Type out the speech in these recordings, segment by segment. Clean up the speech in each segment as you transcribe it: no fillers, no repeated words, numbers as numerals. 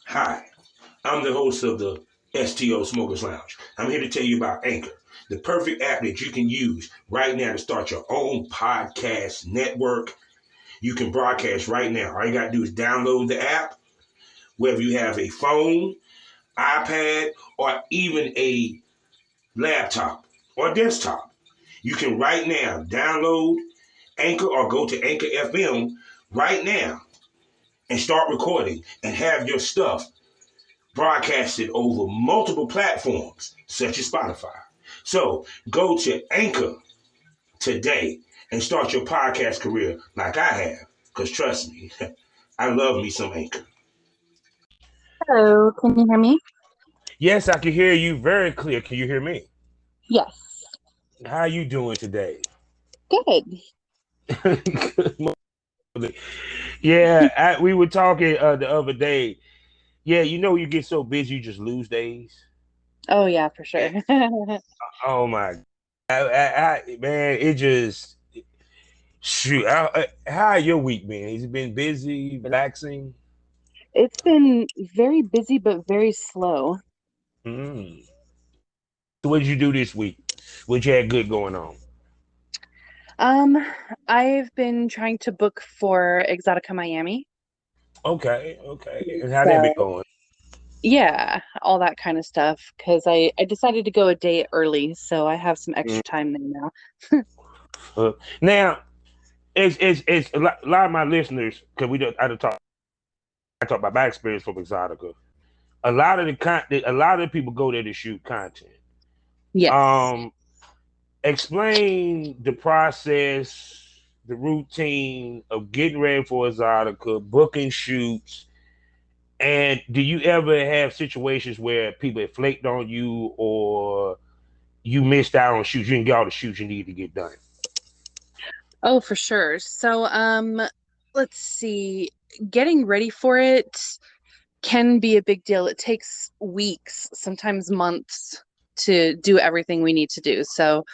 Hi, I'm the host of the STO Smokers Lounge. I'm here to tell you about Anchor, the perfect app that you can use right now to start your own podcast network. You can broadcast right now. All you got to do is download the app, whether you have a phone, iPad, or even a laptop or desktop. You can right now download Anchor or go to Anchor FM right now and start recording and have your stuff broadcasted over multiple platforms such as Spotify. So go to Anchor today and start your podcast career like I have. Because trust me, I love me some Anchor. Hello, can you hear me? Yes, I can hear you very clear. Can you hear me? Yes. How you doing today? Good. Good morning. Yeah, we were talking the other day. Yeah, you get so busy you just lose days. Oh yeah, for Eh, sure. Oh my, man, it just shoot. How your week been? Has it been busy, relaxing? It's been very busy but very slow. Mm. So what did you do this week? What you had good going on? Um, I've been trying to book for Exotica Miami. Okay, okay. And how that been So going? yeah, all that kind of stuff. Because I decided to go a day early, so I have some Mm. extra time there now. Now, it's a lot of my listeners because we don't I talk about my experience from Exotica. A lot of the content, a lot of the people go there to shoot content. Yes. Um, Explain the process, the routine of getting ready for Exotica, booking shoots, and do you ever have situations where people have flaked on you or you missed out on shoots? You didn't get all the shoots you need to get done. Oh, for sure. So, let's see. Getting ready for it can be a big deal. It takes weeks, sometimes months to do everything we need to do. So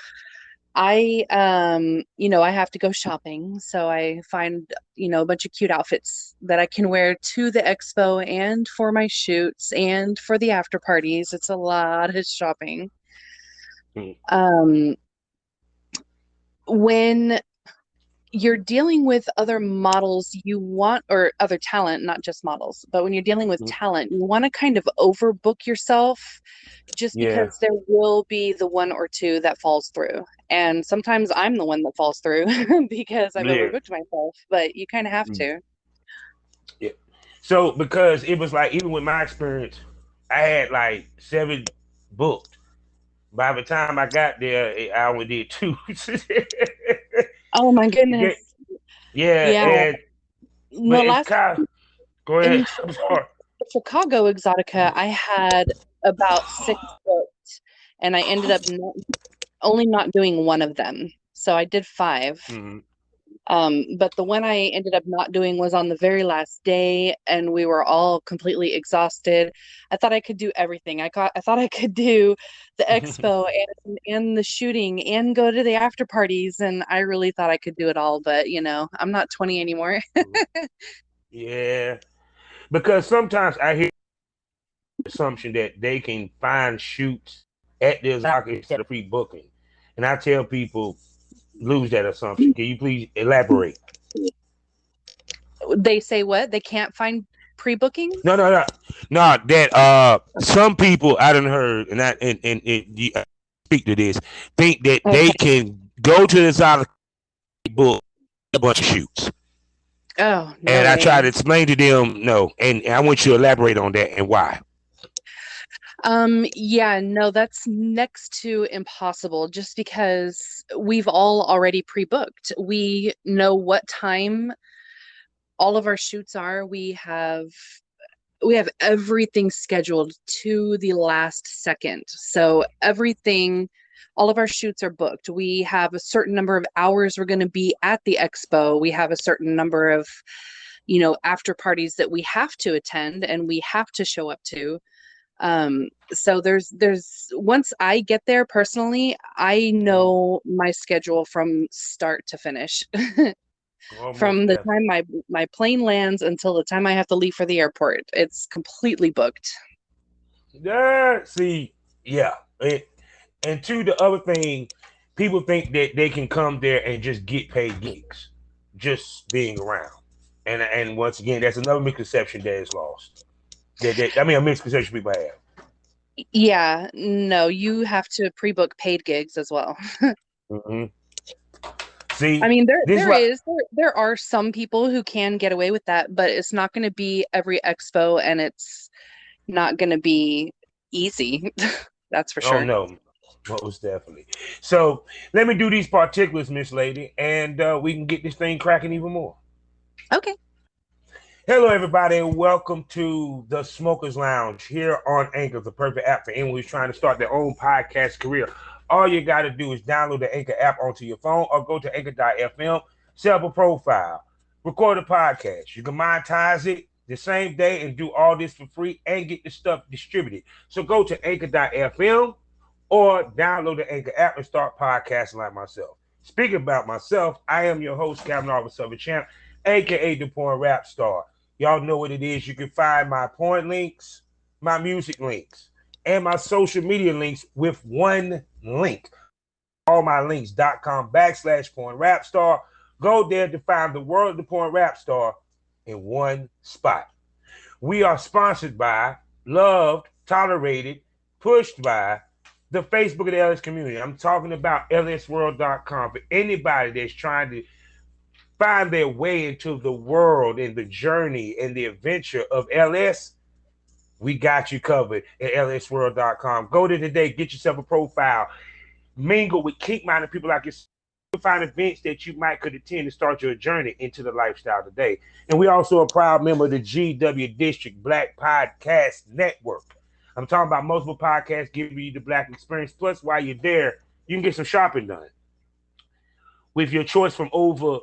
I have to go shopping. So I find, a bunch of cute outfits that I can wear to the expo and for my shoots and for the after parties. It's a lot of shopping. Mm, Um, when you're dealing with other models or other talent, not just models, but when you're dealing with mm. talent, you want to kind of overbook yourself just Yeah, because there will be the one or two that falls through. And sometimes I'm the one that falls through because I've yeah, overbooked myself, but you kind of have mm, to. yeah. So because it was like even with my experience, I had like 7 booked. By the time I got there, I only did two. Oh my Yeah, goodness. yeah, Yeah. and but The it's last kind of go ahead. in I'm sorry. Chicago Exotica, I had about six booked and I ended up only not doing one of them. So I did five. Mhm. But the one I ended up not doing was on the very last day, and we were all completely exhausted. I thought I could do everything. I thought I could do the expo and the shooting and go to the after parties, and I really thought I could do it all. But I'm not 20 anymore. Yeah, because sometimes I hear the assumption that they can find shoots at the Zaka instead of free booking, and I tell people lose that assumption. Can you please elaborate? They say what? They can't find No, pre-bookings? no, no, no. That some people I done heard, and I speak to this, think that they Okay. can go to the Zaka book a bunch of shoots. Oh, no And I try to way. explain to them no, and I want you to elaborate on that and why. Yeah, no, that's next to impossible just because we've all already pre-booked. We know what time all of our shoots are. We have everything scheduled to the last second. So everything, all of our shoots are booked. We have a certain number of hours we're going to be at the expo. We have a certain number of, after parties that we have to attend and we have to show up to. So there's once I get there personally, I Mm. know my schedule from start to finish. Almost From the definitely. time my plane lands until the time I have to leave for the airport. It's completely booked. Yeah, see, yeah. And two, the other thing, people think that they can come there and just get paid gigs, just being around. And once again, that's another misconception that is lost. I mean, a misconception people have. Yeah, no, you have to pre-book paid gigs as well. Hmm. I See, mean, this is what. there are some people who can get away with that, but it's not going to be every expo, and it's not going to be easy. That's for Oh sure. no, most definitely. So let me do these particulars, Miss Lady, and we can get this thing cracking even more. Okay. Hello, everybody, and welcome to the Smokers Lounge here on Anchor, the perfect app for anyone who's trying to start their own podcast career. All you got to do is download the Anchor app onto your phone or go to anchor.fm, set up a profile, record a podcast. You can monetize it the same day and do all this for free and get the stuff distributed. So go to anchor.fm or download the Anchor app and start podcasting like myself. Speaking about myself, I am your host, Captain Officer of a Champ, aka the PornRapstar. Y'all know what it is. You can find my porn links, my music links, and my social media links with one link. allmylinks.com/pornrapstar. Go there to find the world of the porn rap star in one spot. We are sponsored by, loved, tolerated, pushed by the Facebook of the LS community. I'm talking about lsworld.com for anybody that's trying to find their way into the world and the journey and the adventure of LS. We got you covered at lsworld.com. Go there today, get yourself a profile, mingle with kink-minded people like yourself. Find events that you might could attend to start your journey into the lifestyle today. And we also a proud member of the GW District Black Podcast Network. I'm talking about multiple podcasts giving you the Black experience. Plus, while you're there, you can get some shopping done with your choice from over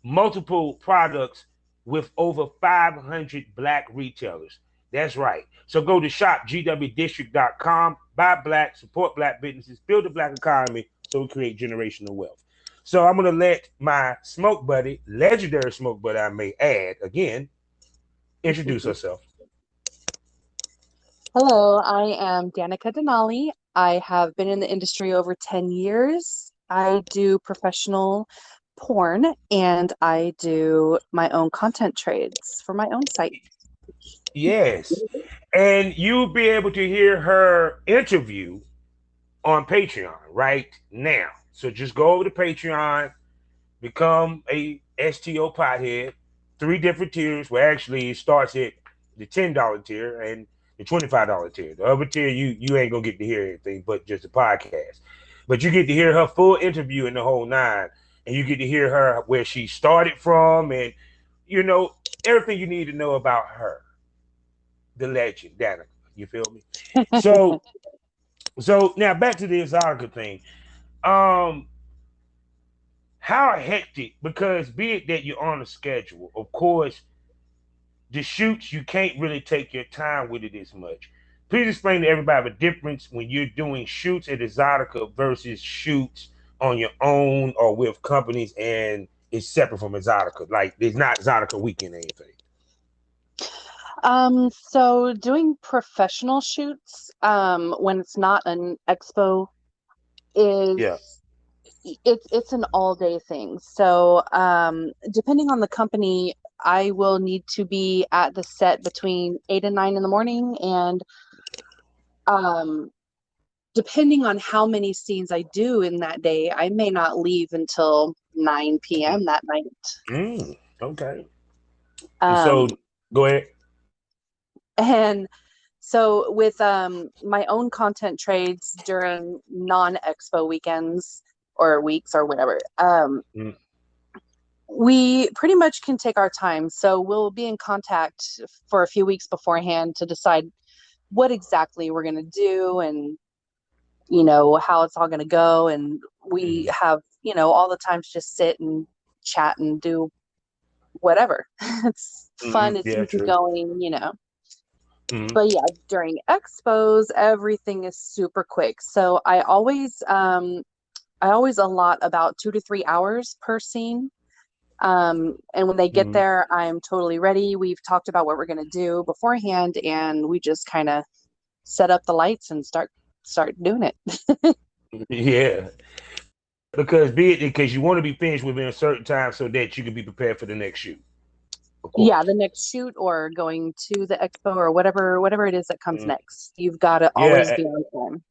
multiple products with over 500 Black retailers. That's right. So go to shopgwdistrict.com, buy Black, support Black businesses, build the Black economy so we create generational wealth. So I'm going to let my smoke buddy, legendary smoke buddy, I may add, again, introduce herself. Hello, I am Danica Danali. I have been in the industry over 10 years. I do professional porn and I do my own content trades for my own site. Yes. And you'll be able to hear her interview on Patreon right now. So just go over to Patreon, become a STO pothead. 3 different tiers. Well, actually, it starts at the $10 tier and the $25 tier. The other tier, you ain't gonna get to hear anything but just the podcast. But you get to hear her full interview in the whole nine, and you get to hear her where she started from, and you know everything you need to know about her, the legend, Danica. You feel me? So, so now back to the exotica thing. Um, how hectic, because be it that you're on a schedule, of course, the shoots, you can't really take your time with it as much. Please explain to everybody the difference when you're doing shoots at Exotica versus shoots on your own or with companies, and it's separate from Exotica. Like, there's not Exotica weekend or anything. So doing professional shoots, when it's not an expo is Yeah. it's an all day thing. So, depending on the company, I will need to be at the set between 8 and 9 in the morning, and um, depending on how many scenes I do in that day, I may not leave until 9 p.m. that night. Okay. And so, Um, go ahead. and so with my own content trades during non-expo weekends or weeks or whatever, Mm, we pretty much can take our time. So we'll be in contact for a few weeks beforehand to decide what exactly we're going to do and, how it's all going to go. And we mm, have, all the time to just sit and chat and do whatever. It's fun. It's yeah, true. easygoing. Mm, But yeah, during expos, everything is super quick. So I always allot about 2 to 3 hours per scene. And when they get Mhm. there, I'm totally ready. We've talked about what we're going to do beforehand, and we just kind of set up the lights and start doing it. Yeah, because you want to be finished within a certain time so that you can be prepared for the next shoot. Of Yeah, course. the next shoot or going to the expo or whatever it is that comes Mhm. next. You've got to always Yeah, be on time.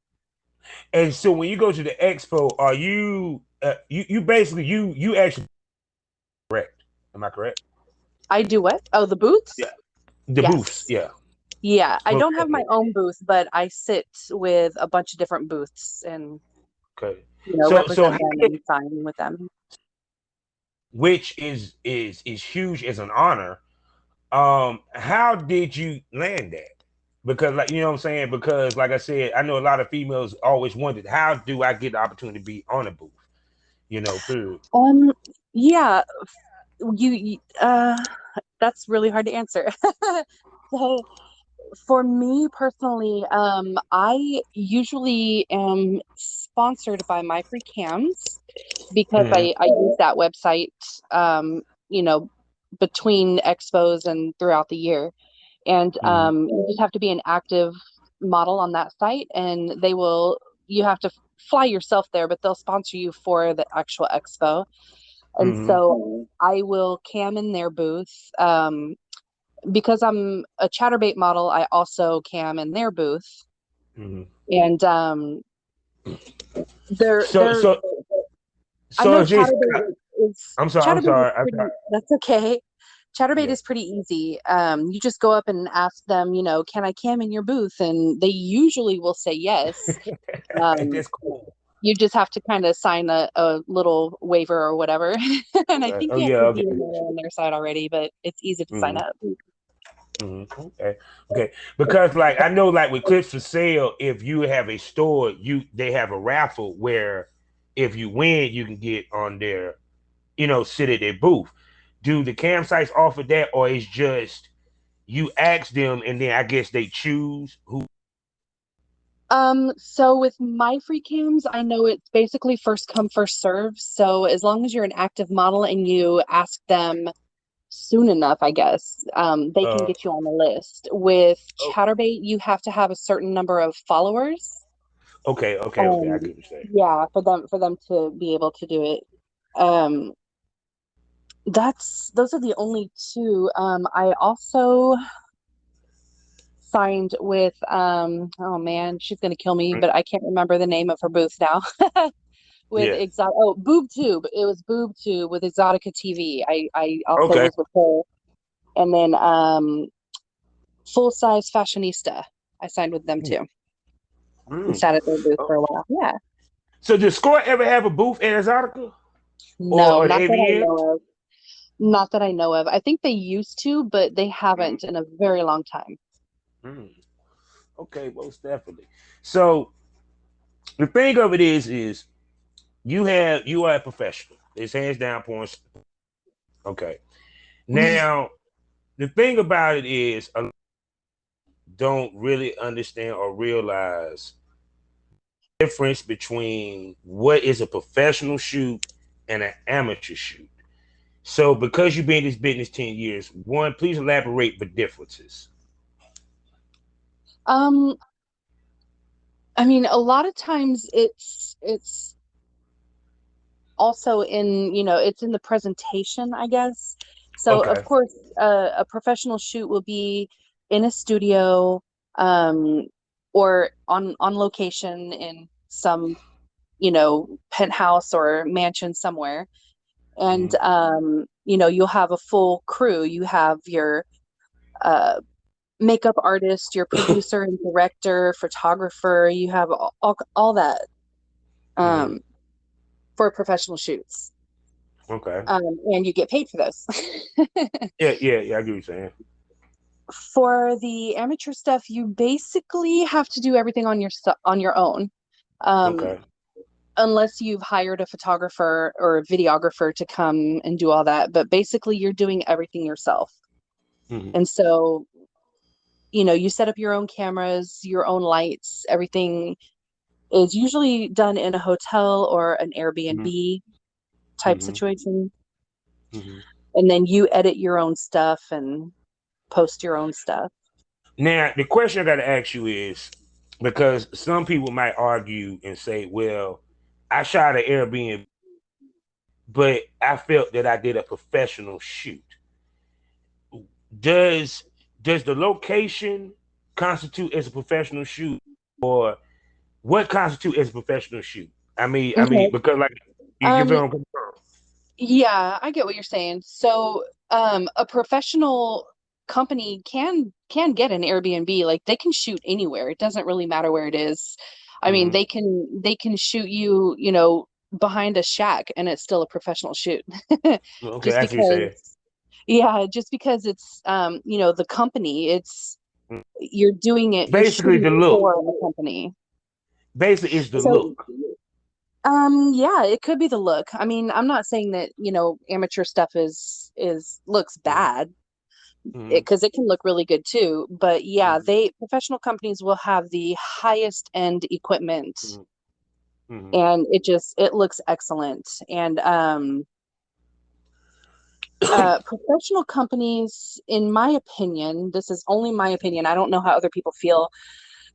and so when you go to the expo, are you basically you actually correct? Am I correct? I do what? Oh, the Yeah, booths? the booths. Yes. Yeah, Yeah, I most don't have my definitely. own booth, but I sit with a bunch of different booths and, Okay. So represent how them did, and sign with them. which is huge as an honor. How did you land that? Because like you know what I'm saying, because like I said, I know a lot of females always wondered, how do I get the opportunity to be on a booth? Period. Um, yeah, that's really hard to answer. So for me personally, I usually am sponsored by My Free Cams because Hmm. I use that website, um, you know, between expos and throughout the year. And Hmm. you just have to be an active model on that site, and you have to fly yourself there, but they'll sponsor you for the actual expo. And Hmm. so I will cam in their booth. Because I'm a chatterbait model, I also cam in their booth. Hmm. And So they're so I so know it's just I'm chatterbait is sorry. pretty, that's okay. Chatterbait Yeah. is pretty easy. You just go up and ask them, can I cam in your booth? And they usually will say yes. Um, That's cool. you just have to kind of sign a little waiver or whatever. And I Okay. think Oh you have yeah. to be Okay. in there on their side already, but it's easy to sign Hmm. up. Hmm. Okay. Okay. Because like I know like with clips for sale, if you have a store, they have a raffle where if you win, you can get on their, sit at their booth. Do the campsites offer that, or is just you ask them and then I guess they choose who? So with my free cams, I know it's basically first come, first serve. So as long as you're an active model and you ask them soon enough, I guess, they can Uh, get you on the list. With oh, Chatterbait, you have to have a certain number of followers. okay, okay, okay. I Um, get what you're saying. yeah, for them to be able to do it. Um, those are the only two. I also signed with oh man, she's gonna kill me, but I can't remember the name of her booth now. With Yeah. exotic Boob Tube. It was Boob Tube with Exotica TV. I also Okay. was with her. And then Full Size Fashionista. I signed with them too. And Mm. sat at their booth Oh. for a while. Yeah. So does Score ever have a booth at Exotica No, or the not that I AVN? know of. Not that I know of. I think they used to, but they Mm. haven't in a very long time. Mm. Okay, most definitely. So the thing of it is you are a professional. It's hands down porn. Okay. Now the thing about it is, a lot don't really understand or realize the difference between what is a professional shoot and an amateur shoot. So, because you've been in this business 10 years, one, please elaborate the differences. Um, I mean, a lot of times it's also it's in the presentation, I guess. So of Okay. course, a professional shoot will be in a studio, um, or on location in some, penthouse or mansion somewhere. And Mm-hmm. you'll have a full crew. You have your uh, makeup artist, your producer and director, photographer. You have all that, Mm-hmm. um, for professional shoots. Okay. And you get paid for those. Yeah, yeah, yeah. I get what you're saying. For the amateur stuff, you basically have to do everything on your own, um, Okay. unless you've hired a photographer or a videographer to come and do all that. But basically, you're doing everything yourself. Mm-hmm. And so, you set up your own cameras, your own lights. Everything is usually done in a hotel or an Mm-hmm. Airbnb type Mm-hmm. situation. Mm-hmm. And then you edit your own stuff and post your own stuff. Now, the question I got to ask you is, because some people might argue and say, well, I shot an Airbnb, but I felt that I did a professional shoot. Does the location constitute as a professional shoot, or what constitute as a professional shoot? I mean, Okay. because like you Um, feel what I'm coming from? yeah, I get what you're saying. So, a professional company can get an Airbnb. Like they can shoot anywhere. It doesn't really matter where it is. I mean, Mm-hmm. they can shoot you, behind a shack and it's still a professional shoot. Okay, Just I see what you're saying. because, yeah, just because it's the company, you're doing it, you're Basically, shooting the look. for the company. Basically, it's the So, look. yeah, it could be the look. I mean, I'm not saying that, amateur stuff is looks bad, Mm-hmm. because it can look really good too. But yeah, Mm-hmm. they professional companies will have the highest end equipment, Mm-hmm. and it looks excellent. And professional companies, in my opinion, this is only my opinion, I don't know how other people feel.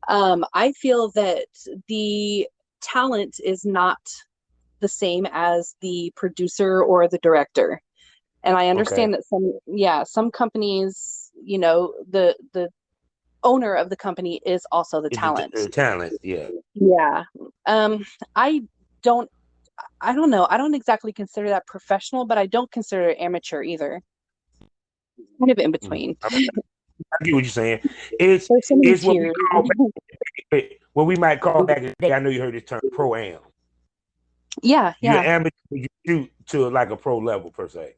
I feel that the talent is not the same as the producer or the director. And I Okay. understand that some companies, the owner of the company is also the It's the, talent. the talent, yeah. Yeah. I don't I don't know. I don't exactly consider that professional, but I don't consider it amateur either. Kind of in Mhm. between. I get what you're saying. It's There's so many it's what we tiers. call what we might call back in the day. I know you heard this term, pro am. Yeah, You're yeah. amateur, you shoot to like a pro level per se.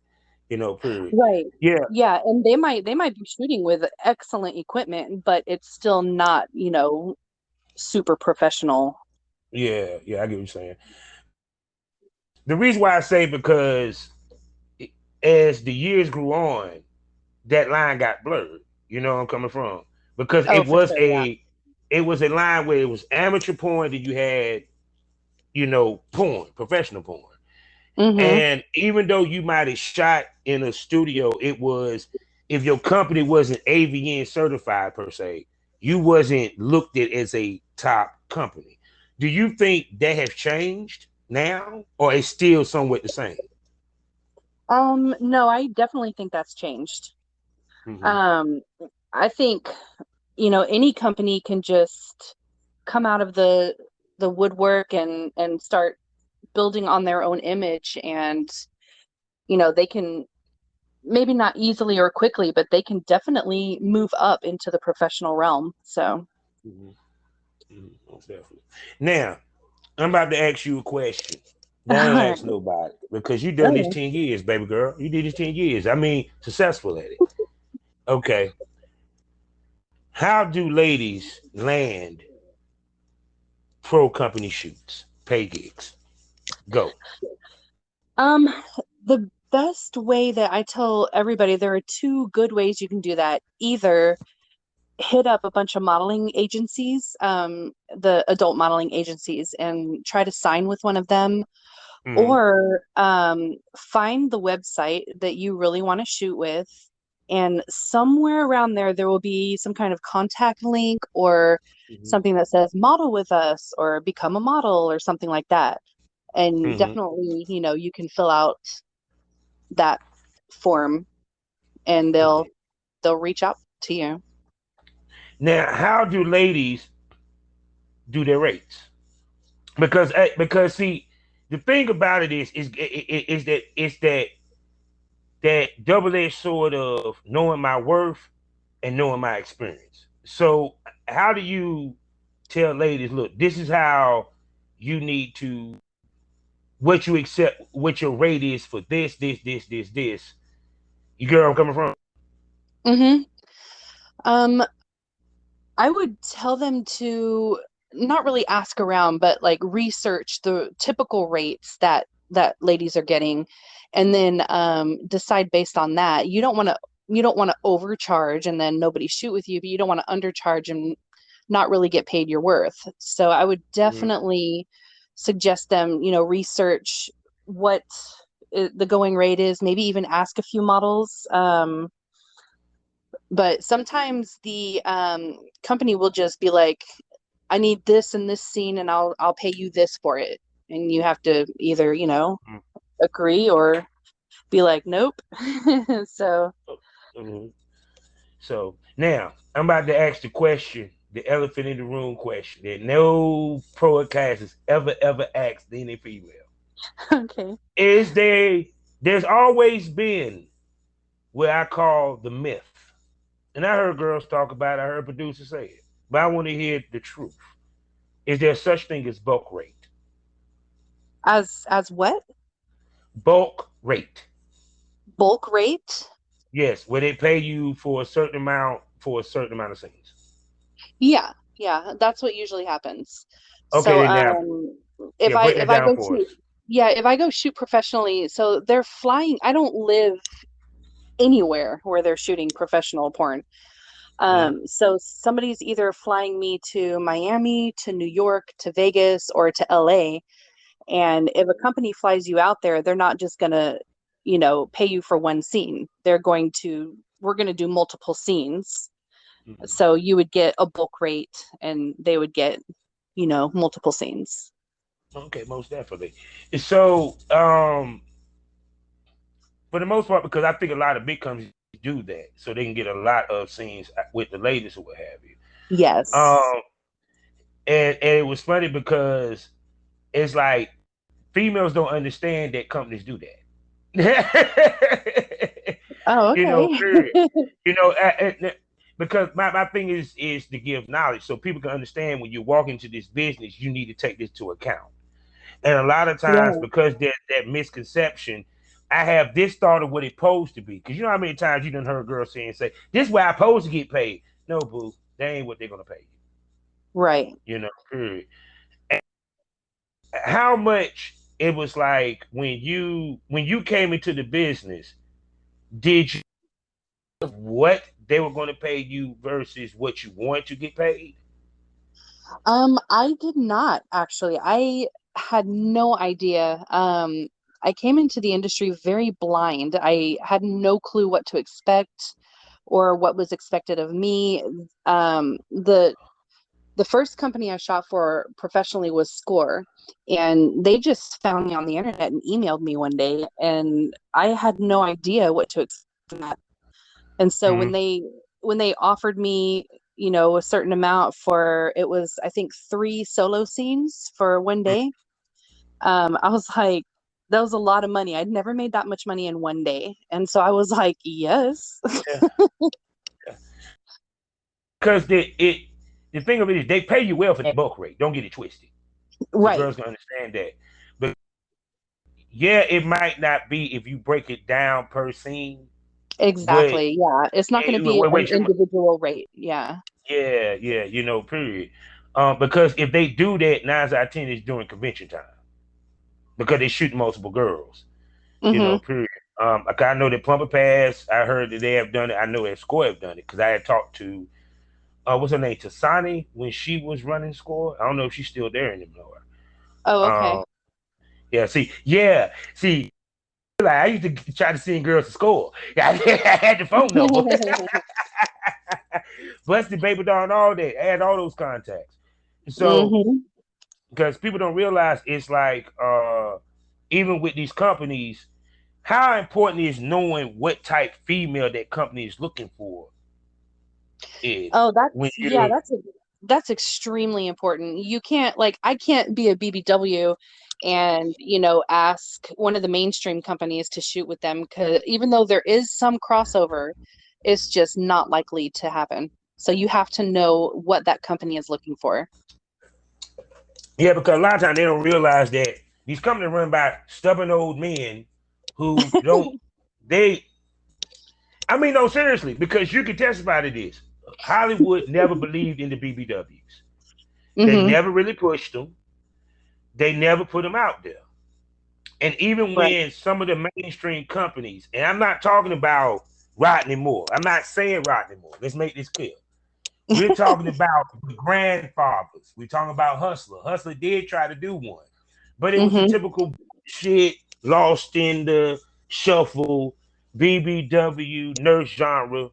Period. Right. Yeah, Yeah, and they might be shooting with excellent equipment, but it's still not, super professional. yeah. I get what you're saying. The reason why I say because as the years grew on, that line got blurred. You know where I'm coming from? Because Oh, for sure, yeah. it was a line where it was amateur porn that you had, porn, professional porn. Mm-hmm. And even though you might have shot in a studio, it was if your company wasn't AVN certified per se, you wasn't looked at as a top company. Do you think that has changed now, or is still somewhat the same? No, I definitely think that's changed. Mm-hmm. Um, I think, any company can just come out of the woodwork and start building on their own image, and they can, maybe not easily or quickly, but they can definitely move up into the professional realm. So, Mm-hmm. Mm-hmm. Most definitely. Now, I'm about to ask you a question that I all ain't right. asked nobody because you done this Okay. 10 years, baby girl. You did this 10 years. I mean, successful at it. Okay. How do ladies land pro company shoots, pay gigs? Go. Um, the best way that I tell everybody, there are two good ways you can do that. Either hit up a bunch of modeling agencies, the adult modeling agencies, and try to sign with one of them, Mm-hmm. or find the website that you really want to shoot with, and somewhere around there will be some kind of contact link or Mm-hmm. something that says model with us or become a model or something like that. And Mm-hmm. definitely, you can fill out that form, and Okay. they'll reach out to you. Now, how do ladies do their rates? Because see, the thing about it is that it's that double-edged sword of knowing my worth and knowing my experience. So how do you tell ladies, look, this is how you need to what you accept, what your rate is for this. You get where I'm coming from? Hmm. Um, I would tell them to not really ask around, but like research the typical rates that ladies are getting, and then decide based on that. You don't want to overcharge and then nobody shoot with you, but you don't want to undercharge and not really get paid your worth. So I would Mm-hmm. definitely suggest them, research what the going rate is, maybe even ask a few models. But sometimes the company will just be like, I need this in this scene and I'll pay you this for it. And you have to either, agree or be like, nope. So, Mhm. So now I'm about to ask the question, the elephant in the room question that no podcast has ever asked any female. okay. There's always been what I call the myth. And I heard girls talk about it, I heard producers say it. But I want to hear the truth. Is there such thing as bulk rate? As what? Bulk rate. Bulk rate? Yes, where they pay you for a certain amount of scenes. Yeah, yeah, that's what usually happens. Okay, So, then now, if yeah, I break if that I down go for shoot, us. yeah, if I go shoot professionally, so they're flying. I don't live anywhere where they're shooting professional porn. Mm-hmm. So somebody's either flying me to Miami, to New York, to Vegas, or to LA. And if a company flies you out there, they're not just gonna, pay you for one scene. We're gonna do multiple scenes. Mm-hmm. So you would get a bulk rate and they would get, multiple scenes. Okay, most definitely. So, for the most part, because I think a lot of big companies do that, so they can get a lot of scenes with the ladies or what have you. Yes. Um, and it was funny because it's like females don't understand that companies do that. Oh, okay. Period. You know, because my thing is to give knowledge so people can understand when you walk into this business, you need to take this to account. And a lot of times, Yeah. because there's that misconception, I have this thought of what it's supposed to be. Because you know how many times you done heard girls say, "This is where I'm supposed to get paid." No, boo, that ain't what they're gonna pay Right. you. Period. And how much it was like when you came into the business, did you what they were going to pay you versus what you want to get paid? I did not actually. I had no idea. I came into the industry very blind. I had no clue what to expect or what was expected of me. The first company I shot for professionally was Score, and they just found me on the internet and emailed me one day, and I had no idea what to expect from that. And so Mm-hmm. when they offered me, a certain amount for, it was I think 3 solo scenes for one day, I was like, that was a lot of money. I'd never made that much money in one day. And so I was like, yes. Yeah. Because the thing of it is they pay you well for the bulk rate. Don't get it twisted. So Right. girls can understand that. But yeah, it might not be if you break it down per scene, but Exactly. Yeah. It's not going to be an wait, individual rate. Yeah. yeah, period. Because if they do that, 9 out of 10 is during convention time because they shoot multiple girls. Hmm. Period. Like I know that Plumber Pass, I heard that they have done it. I know that Score have done it because I had talked to what's her name, Tasani, when she was running Score. I don't know if she's still there anymore. Oh, okay. Um, yeah, see, like I used to try to send girls to Score. I had the phone number, busted baby doll and all that. I had all those contacts. So Hmm. because people don't realize it's like even with these companies, how important is knowing what type female that company is looking for is Oh, when yeah, you that's extremely important. You can't, like, I can't be a BBW and, ask one of the mainstream companies to shoot with them, because even though there is some crossover, it's just not likely to happen. So you have to know what that company is looking for. yeah, because a lot of times they don't realize that these companies run by stubborn old men who don't they I mean no seriously, because you can testify to this. Hollywood never believed in the BBWs. They Hmm. never really pushed them. They never put them out there. And even Right. when some of the mainstream companies, and I'm not talking about Rodney Moore. I'm not saying Rodney Moore. Let's make this clear. We're talking about the grandfathers. We're talking about Hustler. Hustler did try to do one, but it was a Hmm. typical shit. lost in the shuffle, BBW, nurse genre,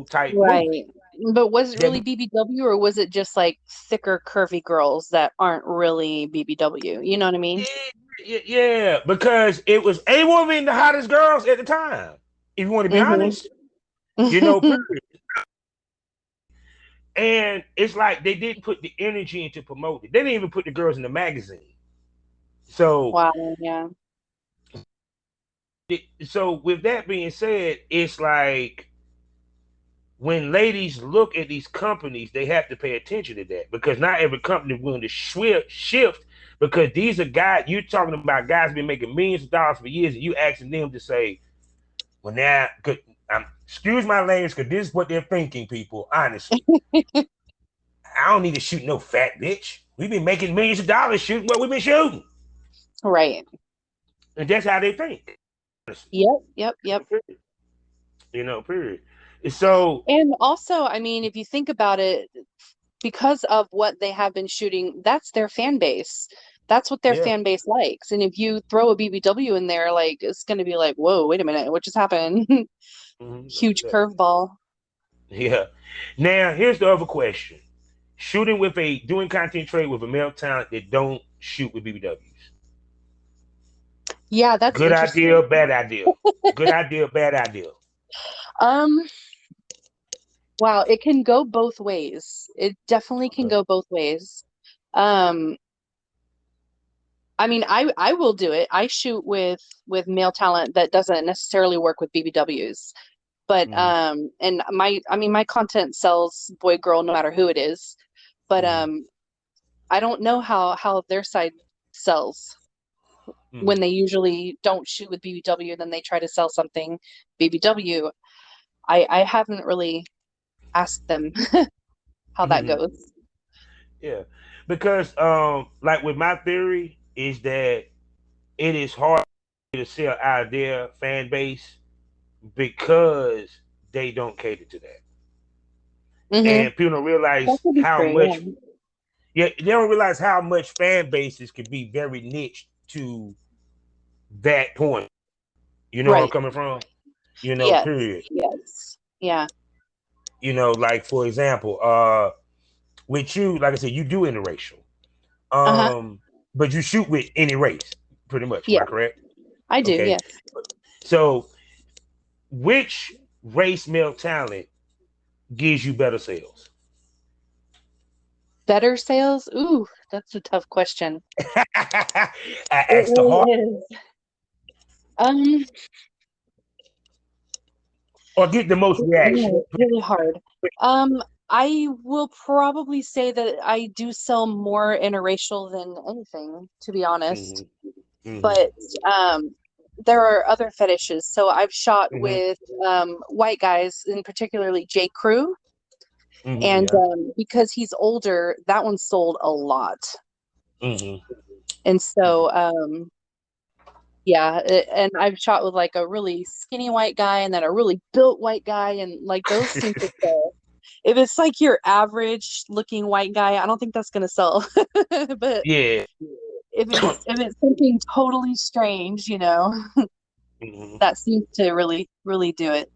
type movie. Right. But was it That really BBW, or was it just like thicker, curvy girls that aren't really BBW? You know what I mean? yeah, because it was A Woman the hottest girls at the time. If you want to be Hmm. honest, period. And it's like they didn't put the energy into promoting. They didn't even put the girls in the magazine. So, Wow, yeah. so with that being said, it's like when ladies look at these companies, they have to pay attention to that because not every company is willing to shift because these are guys, you're talking about guys been making millions of dollars for years, and you asking them to say, well, now, excuse my language, because this is what they're thinking, people, honestly. I don't need to shoot no fat bitch. We've been making millions of dollars shooting what we've been shooting. Right. And that's how they think. Honestly. Yep, yep, yep. Period. So, And also, I mean, if you think about it, because of what they have been shooting, that's their fan base. That's what their yeah. fan base likes. And if you throw a BBW in there, like it's going to be like, whoa, wait a minute, what just happened? Don't Huge do that. curveball. Yeah. Now, here's the other question. Doing content trade with a male talent that don't shoot with BBWs. Yeah, that's Good idea, interesting. bad idea. Good idea, bad idea. Um, wow, it can go both ways. It definitely can Okay. go both ways. Um, I mean, I will do it. I shoot with male talent that doesn't necessarily work with BBWs. But Mm-hmm. and I mean my content sells boy girl no matter who it is. But Mm-hmm. I don't know how their side sells when Mm-hmm. they usually don't shoot with BBW, then they try to sell something BBW. I haven't really asked them how that Mm-hmm. goes. Yeah. Because like with my theory is that it is hard to sell out of their fan base because they don't cater to that. Mm-hmm. And people don't That realize could be how true, much yeah. yeah, they don't realize how much fan bases can be very niche to that point. You know where I'm Right. coming from? Yes. Period. Yes. Yeah. Like for example, with you, like I said, you do interracial. Uh-huh. But you shoot with any race, pretty much. Am Yeah, I correct? I do, Okay. yes. So which race male talent gives you better sales? Better sales? Ooh, that's a tough question. I It asked the really hard is. Um, or get the most reaction. it's really hard. I will probably say that I do sell more interracial than anything, to be honest. Mm-hmm. Mm-hmm. But um, there are other fetishes. So I've shot Mm-hmm. with white guys, and particularly J. Crew, Mm-hmm. and Yeah. because he's older, that one sold a lot. Mm-hmm. And so yeah, and I've shot with like a really skinny white guy and then a really built white guy, and like those seem to sell. If it's like your average looking white guy, I don't think that's gonna sell. But Yeah. if it's something totally strange, Mm-hmm. that seems to really do it.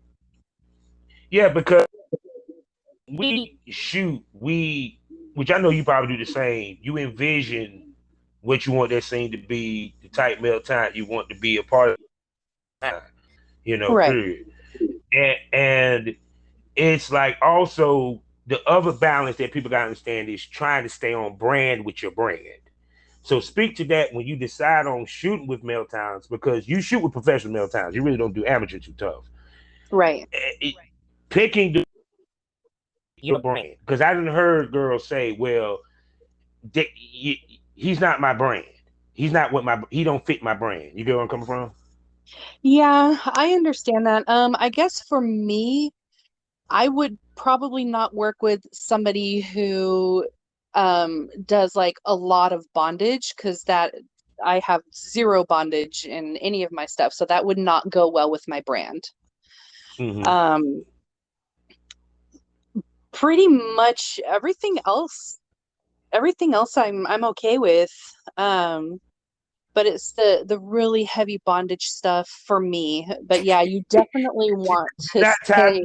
Yeah, because which I know you probably do the same. You envision what you want that scene to be, the type male talent you want to be a part of, Right. period. And it's like also the other balance that people gotta understand is trying to stay on brand with your brand. So speak to that when you decide on shooting with male talents, because you shoot with professional male talents. You really don't do amateur too tough. Right. Picking your brand, because I didn't heard girls say, "Well, he's not my brand. He's not he don't fit my brand." You get where I'm coming from? Yeah, I understand that. I guess for me, I would probably not work with somebody who does like a lot of bondage, because that I have zero bondage in any of my stuff, so that would not go well with my brand. Mm-hmm. Um, Pretty much everything else I'm okay with. Um, but it's the really heavy bondage stuff for me. But yeah, you definitely want to Not time. stay.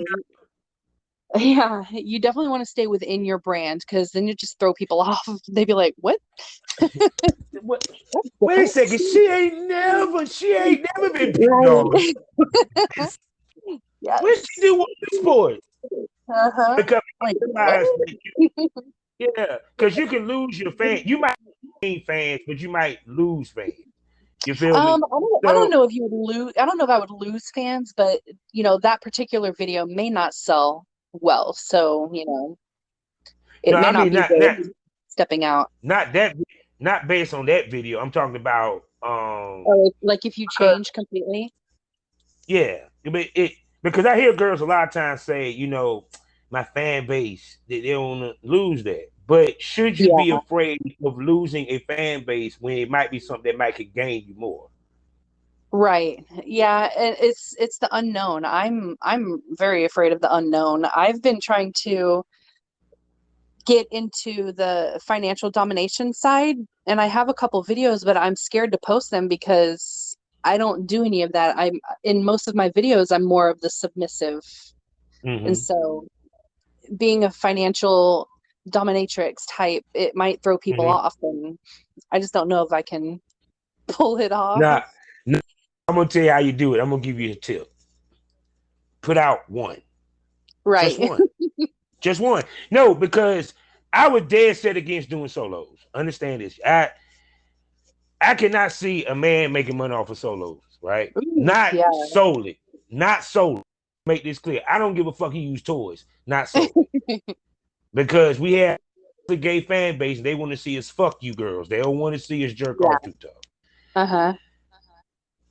Yeah, you definitely want to stay within your brand because then you just throw people off. They'd be like, "What? What? That's Wait a different." second. She ain't never been picked on. Right. What she Yes. do with the sport? Uh-huh. Because Like, you what? realize that yeah, because you can lose your fan. You might gain fans, but you might lose fans. You feel me? I don't So know if you would lose. I don't know if I would lose fans, but that particular video may not sell well. So, it no, may I not mean be worth stepping out. not that not based on that video. I'm talking about Oh, like if you change completely. yeah, but it because I hear girls a lot of times say, my fan base, they don't wanna lose that. But should you be Yeah, afraid of losing a fan base when it might be something that might could gain you more? right. Yeah, and it's the unknown. I'm very afraid of the unknown. I've been trying to get into the financial domination side, and I have a couple videos, but I'm scared to post them because I don't do any of that. I'm in most of my videos, I'm more of the submissive. And Mm-hmm. so being a financial dominatrix type, it might throw people Mm-hmm. off, and I just don't know if I can pull it off. Now, I'm gonna tell you how you do it. I'm gonna give you a tip. Put out one. Just Right. one. Just one. No, because I was dead set against doing solos. Understand this. I cannot see a man making money off of solos, right? Ooh, Not yeah. solely. Not solely. Make this clear. I don't give a fuck. He use toys. Not solely. Because we have the gay fan base and they want to see us fuck you girls. They don't want to see us jerk Yeah. off too tough. Uh-huh.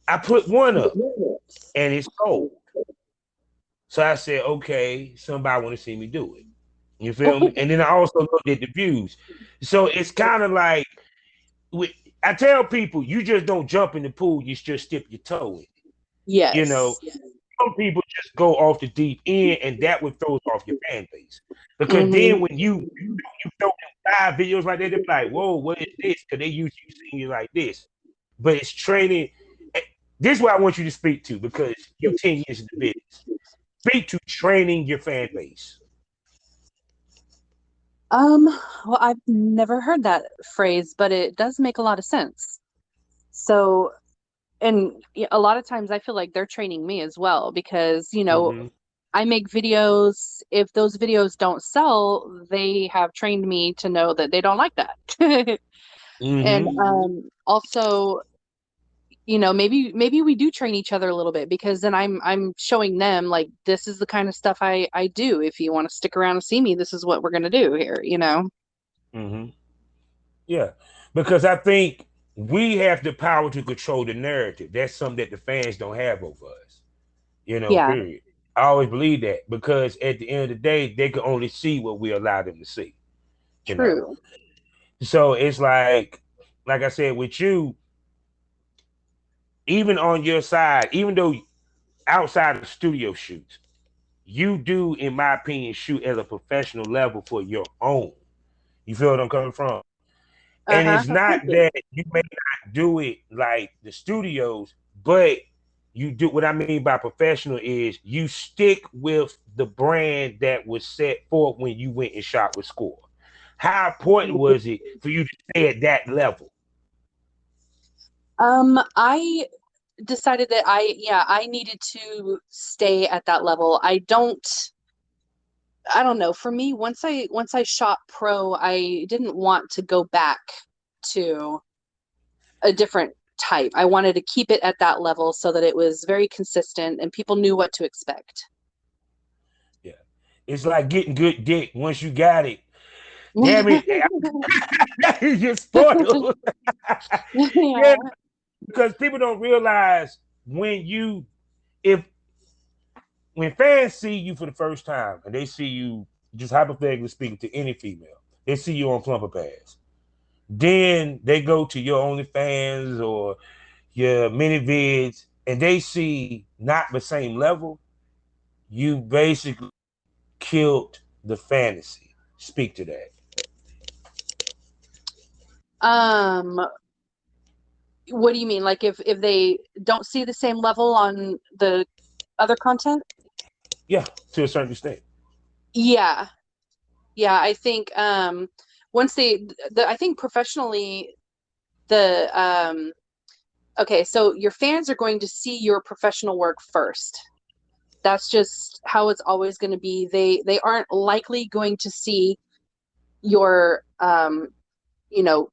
I put one up and it's sold. So I said, okay, somebody want to see me do it. You feel me? And then I also looked at the views. So it's kind of like I tell people, you just don't jump in the pool, you just dip your toe in. Yes. Some people just go off the deep end, and that would throw off your fan base. Because then Hmm. when you throw them 5 videos like that, they're like, whoa, what is this? Because they used to seeing you like this. But it's training. This is what I want you to speak to because you're 10 years in the business. Speak to training your fan base. Um, well, I've never heard that phrase, but it does make a lot of sense. So, and a lot of times I feel like they're training me as well because, Mm-hmm. I make videos. If those videos don't sell, they have trained me to know that they don't like that. And Mm-hmm. also, maybe we do train each other a little bit because then I'm showing them like this is the kind of stuff I do. If you want to stick around and see me, this is what we're gonna do here. Mm-hmm. Yeah. Because I think we have the power to control the narrative. That's something that the fans don't have over us. Yeah, Period. I always believe that because at the end of the day, they can only see what we allow them to see. You know. true. So it's like I said, with you, even on your side, even though outside of studio shoots, you do, in my opinion, shoot at a professional level for your own. You feel what I'm coming from? And Uh-huh. it's not that you may not do it like the studios, but you do what I mean by professional is you stick with the brand that was set forth when you went and shot with Score. How important was it for you to stay at that level? I decided that I needed to stay at that level. I don't know. For me, once I shot pro, I didn't want to go back to a different type. I wanted to keep it at that level so that it was very consistent and people knew what to expect. Yeah. It's like getting good dick. Once you got it, damn it, you're spoiled. Yeah. Yeah, because people don't realize if when fans see you for the first time and they see you just hypothetically speaking to any female, they see you on Plumper Pass. Then they go to your OnlyFans or your mini vids and they see not the same level. You basically killed the fantasy. Speak to that. Um, What do you mean? Like if they don't see the same level on the other content? Yeah, to a certain extent. Yeah. Yeah, I think once I think professionally the okay, so your fans are going to see your professional work first. That's just how it's always going to be. They aren't likely going to see your you know,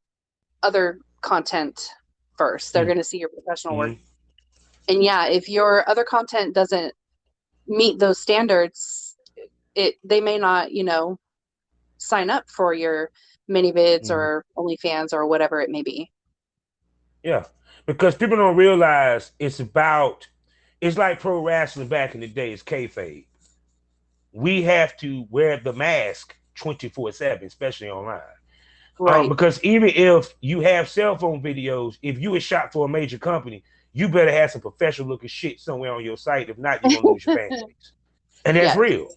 other content first. They're going to see your professional work. Mm-hmm. And yeah, if your other content doesn't meet those standards, they may not, sign up for your mini vids Mm-hmm. or OnlyFans or whatever it may be. Yeah, because people don't realize it's like pro wrestling back in the day. It's kayfabe. We have to wear the mask 24/7, especially online. Right. Because even if you have cell phone videos, if you were shot for a major company, you better have some professional looking shit somewhere on your site. If not, you're gonna lose your fan base, and that's Yes. real.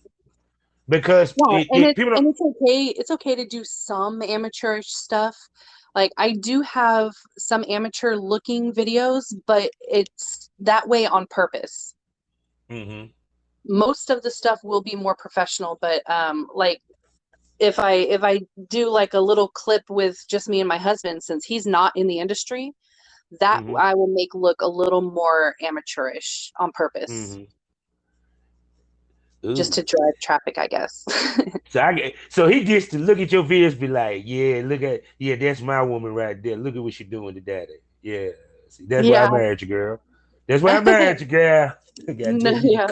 Because Yeah, and people don't. it's okay. It's okay to do some amateurish stuff. Like I do have some amateur looking videos, but it's that way on purpose. Mm-hmm. Most of the stuff will be more professional, but like if I do like a little clip with just me and my husband, since he's not in the industry, that Mm-hmm. I will make look a little more amateurish on purpose, Mm-hmm. just to Ooh. drive traffic, I guess. So he gets to look at your videos, be like, yeah, that's my woman right there. Look at what she's doing to daddy. Yeah, see, that's why I Yeah. married you, girl. That's why I married you, girl. No, Goddamn, yeah.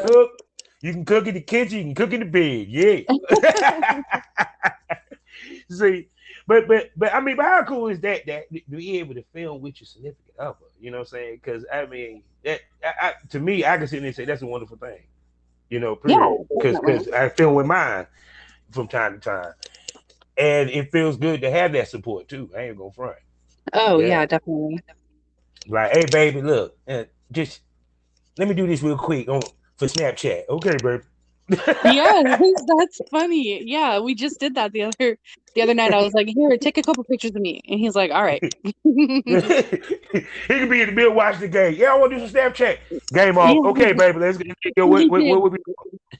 you can cook in the kitchen, you can cook in the bed, yeah. See, but I mean, but how cool is that to be able to film with your significant other? You know what I'm saying? Because I mean, to me, I can sit there and say that's a wonderful thing. Yeah, Period. Because definitely. I film with mine from time to time. And it feels good to have that support too. I ain't gonna front. Oh, Yeah. yeah, definitely. Like, hey baby, look, just let me do this real quick for Snapchat. Okay, baby. Yeah, that's funny. Yeah, we just did that the other night. I was like, "Here, take a couple pictures of me," and he's like, "All right." He could be in the middle watching the game. Yeah, I want to do some Snapchat. Game off. Yeah, Okay, baby, let's go. he What did. would be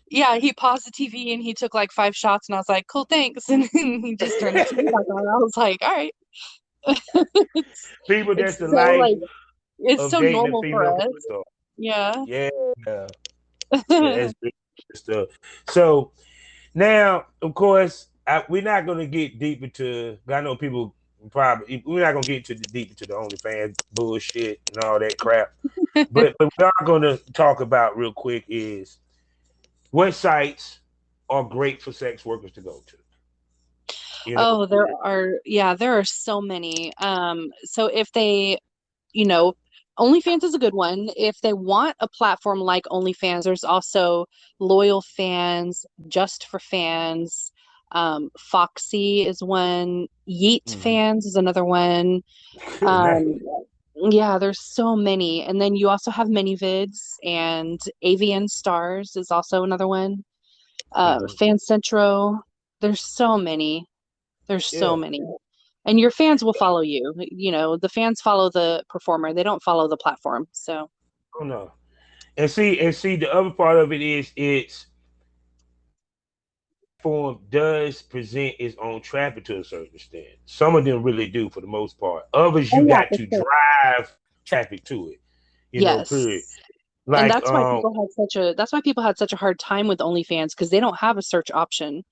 Yeah, he paused the TV and he took like 5 shots, and I was like, "Cool, thanks." And then he just turned the TV back on. I was like, "All right." It's people? That's it's the so life like it's of so dating a normal for female us. star. Yeah. Yeah, yeah, that's good stuff. So now, of course, we're not going to get deep into. I know people probably we're not going to get deep into the OnlyFans bullshit and all that crap. But we are going to talk about real quick is what sites are great for sex workers to go to. You know, Oh, there are so many. So if they, you know, OnlyFans is a good one. If they want a platform like OnlyFans, there's also Loyal Fans, Just for Fans, Foxy is one, Yeet mm-hmm. Fans is another one. Good night. Um, yeah, there's so many. And then you also have ManyVids and AVN Stars is also another one. Mm-hmm. Fan Centro. There's so many. There's so Yeah. many. And your fans will follow you. You know, the fans follow the performer. They don't follow the platform. So, Oh no. And see, the other part of it is it's form does present its own traffic to a certain extent. Some of them really do for the most part. Others oh you yeah, got for to sure. drive traffic to it. Period. Yes. And Like that's why people had such a hard time with OnlyFans because they don't have a search option.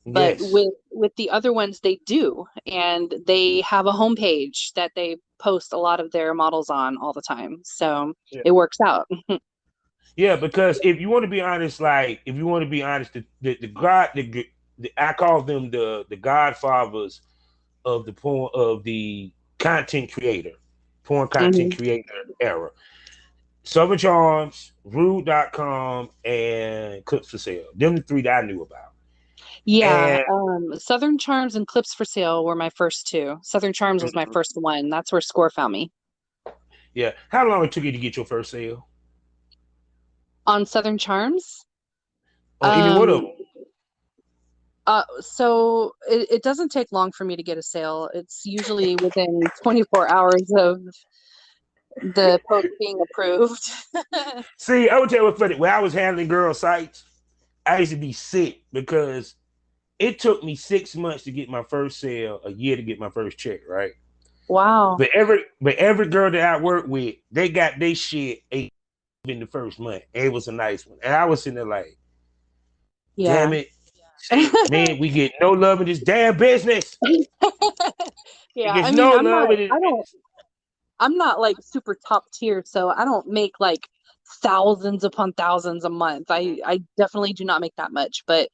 But yes. with the other ones they do, and they have a homepage that they post a lot of their models on all the time. So Yeah. it works out. Yeah, because if you want to be honest, the God, I call them the godfathers of the content creator, porn content Mhm. creator era. Southern Charms, Rude.com, and Clips for Sale. Them the three that I knew about. Yeah, And Southern Charms and Clips for Sale were my first two. Southern Charms was my first one. That's where Score found me. yeah, how long it took you to get your first sale On Southern Charms, on any one of um, them? so it doesn't take long for me to get a sale. It's usually within 24 hours The post being approved. See, I would tell you what's funny. When I was handling girl sites, I used to be sick because it took me 6 months to get my first sale, a year to get my first check, right? Wow. But every girl that I worked with, they got their shit in the first month. And it was a nice one. And I was sitting there like, Yeah. damn it. Man, we get no love in this damn business. Yeah, It gets I mean, no love in this business. I'm not like super top tier, so I don't make like thousands upon thousands a month. I definitely do not make that much, but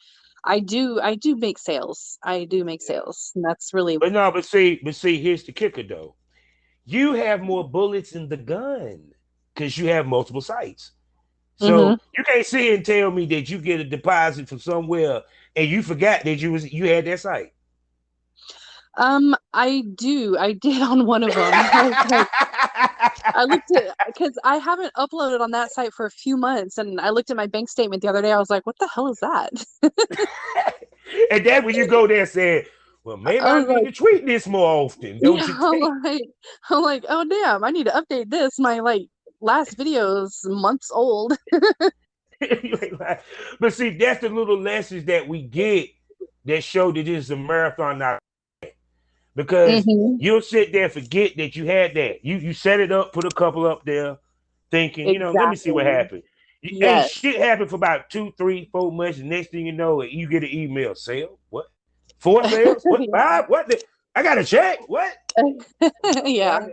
I do make sales. I do make sales. And that's really But see, here's the kicker though. You have more bullets in the gun because you have multiple sites. hmm So you can't sit and tell me that you get a deposit from somewhere and you forgot that you had that site. I do. I did on one of them. I was like, I looked at because I haven't uploaded on that site for a few months, and I looked at my bank statement the other day. I was like, what the hell is that? And then when you go there and say, well, maybe I I was need like, to tweet this more often, don't yeah, you think? I'm like, oh damn, I need to update this. My like last video is months old. But see, that's the little lessons that we get that show that this is a marathon, not because hmm you'll sit there and forget that you had that. You set it up, put a couple up there, thinking, let me see what Exactly. happened. Hey, Yes. shit happened for about 2, 3, 4 months. And next thing you know, you get an email sale. What? 4 sales? What? Yeah. 5? What? I got a check. What? Okay, Yeah.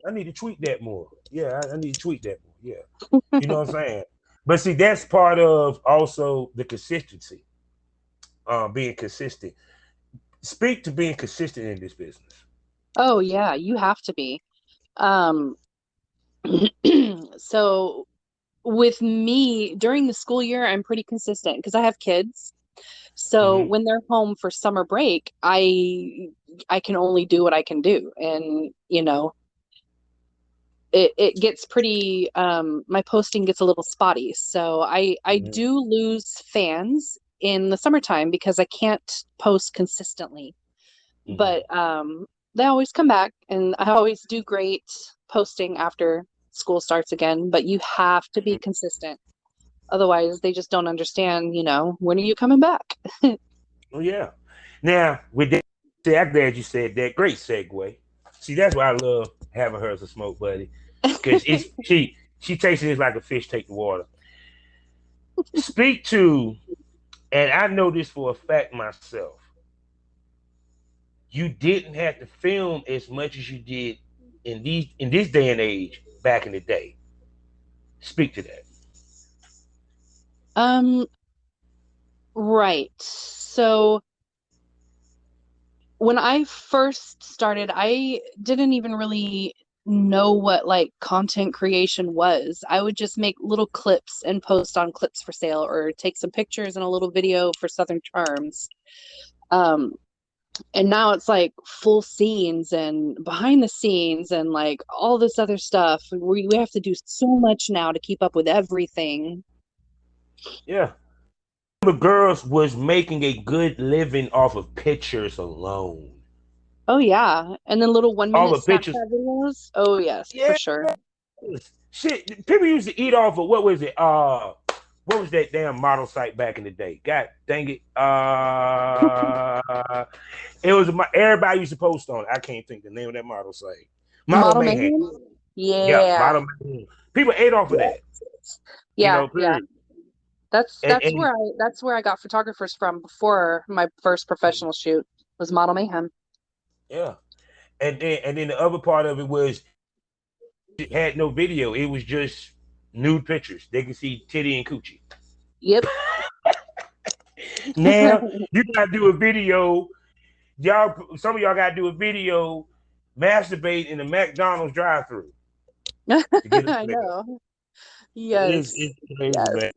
I need to tweet that more. Yeah, I need to tweet that more. Yeah, you know what I'm saying. But see, that's part of also the consistency. Being consistent. Speak to being consistent in this business. Oh yeah, you have to be. Um, so with me during the school year, I'm pretty consistent because I have kids. So Mm-hmm. when they're home for summer break, I can only do what I can do. And it gets pretty my posting gets a little spotty. So I Mm-hmm. do lose fans in the summertime because I can't post consistently. Mm-hmm. But they always come back and I always do great posting after school starts again, but you have to be consistent. Otherwise, they just don't understand, when are you coming back? Oh yeah. Now with that, see, I'm glad you said that. Great segue. See, that's why I love having her as a smoke buddy, because she takes it like a fish take the water. Speak to, and I know this for a fact myself. You didn't have to film as much as you did in this day and age back in the day. Speak to that. Um, right. So when I first started, I didn't even really know what like content creation was. I would just make little clips and post on clips for sale or take some pictures and a little video for Southern Charms. Um, and now it's like full scenes and behind the scenes and like all this other stuff. We have to do so much now to keep up with everything. Yeah. The girls was making a good living off of pictures alone. Oh yeah. And then little All 1 minute the pictures. Snapchat videos. Oh yes, for Yeah. sure. Shit, people used to eat off of what was it? What was that damn model site back in the day? God dang it. It was everybody used to post on it. I can't think the name of that model site. Model Model Mayhem. Mayhem? Yeah, Yeah. Model Mayhem. People ate off of Yeah. that. Yeah, yeah. Period. That's And, that's and where I got photographers from before my first professional shoot was Model Mayhem. yeah. And then the other part of it was it had no video. It was just nude pictures. They could see titty and coochie. Yep. Now you gotta do a video. Some of y'all gotta do a video masturbate in the McDonald's drive-through to get a I nigga. know. It's, Yes. it's crazy, Yes. man.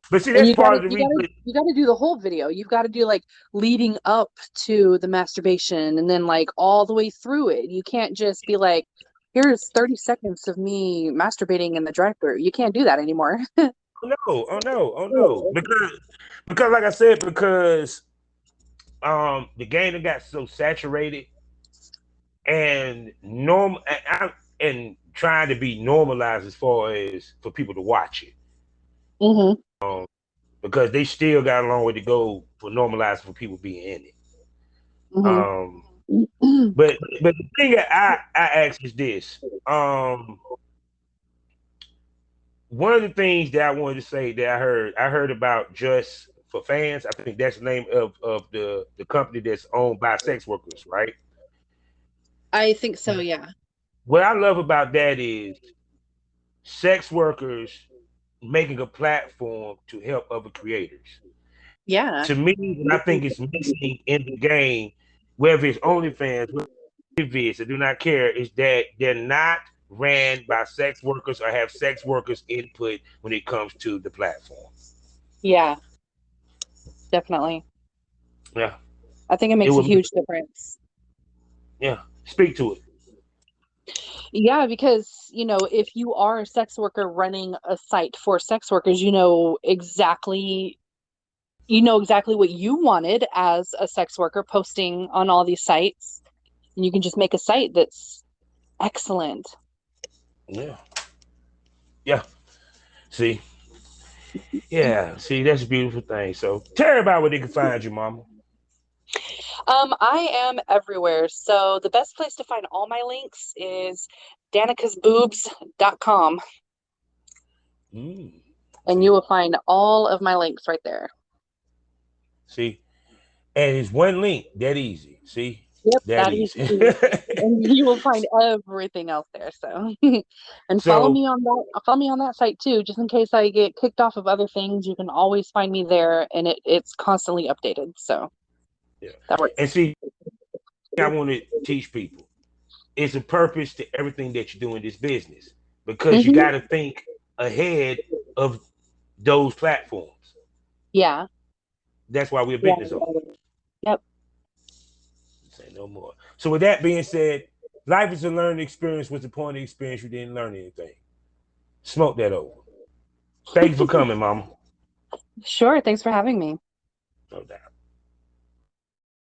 But see, And that's part of the reason. you gotta do the whole video. You've got to do like leading up to the masturbation and then like all the way through it. You can't just be like, here's 30 seconds of me masturbating in the drive-thru. You can't do that anymore. Oh no, oh no, oh no. Because like I said, because the game that got so saturated and normal and trying to be normalized as far as for people to watch it. Mm-hmm. Because they still got a long way to go for normalizing for people being in it. Mm-hmm. But the thing that I ask is this. One of the things that I wanted to say that I heard about Just for Fans. I think that's the name of the company that's owned by sex workers, right? I think so, yeah. What I love about that is sex workers making a platform to help other creators. Yeah. To me, what I think is missing in the game, whether it's OnlyFans, whether it's Vids, I do not care, is that they're not ran by sex workers or have sex workers input when it comes to the platform. Yeah, definitely. Yeah, I think it it makes a would. huge difference. Yeah, speak to it. Yeah, because, if you are a sex worker running a site for sex workers, you know exactly what you wanted as a sex worker posting on all these sites. And you can just make a site that's excellent. Yeah, yeah. See, yeah, see, that's a beautiful thing. So tell everybody where they can find you, Mama. I am everywhere. So the best place to find all my links is danicasboobs.com. Mm, And you see, will find all of my links right there. see, and it's one link that easy. See, Yep, that that is easy. and you will find everything else there. So and So follow me on that site too, just in case I get kicked off of other things. You can always find me there, and it's constantly updated. So yeah, that and works. see, I want to teach people. It's a purpose to everything that you do in this business because you got Hmm. to think ahead of those platforms. Yeah. That's why we're Yeah. business owners. Yep. Say no more. So with that being said, life is a learning experience. What's the point of the experience? You didn't learn anything. Smoke that over. Thank you for coming, Mama. Sure. Thanks for having me. No doubt.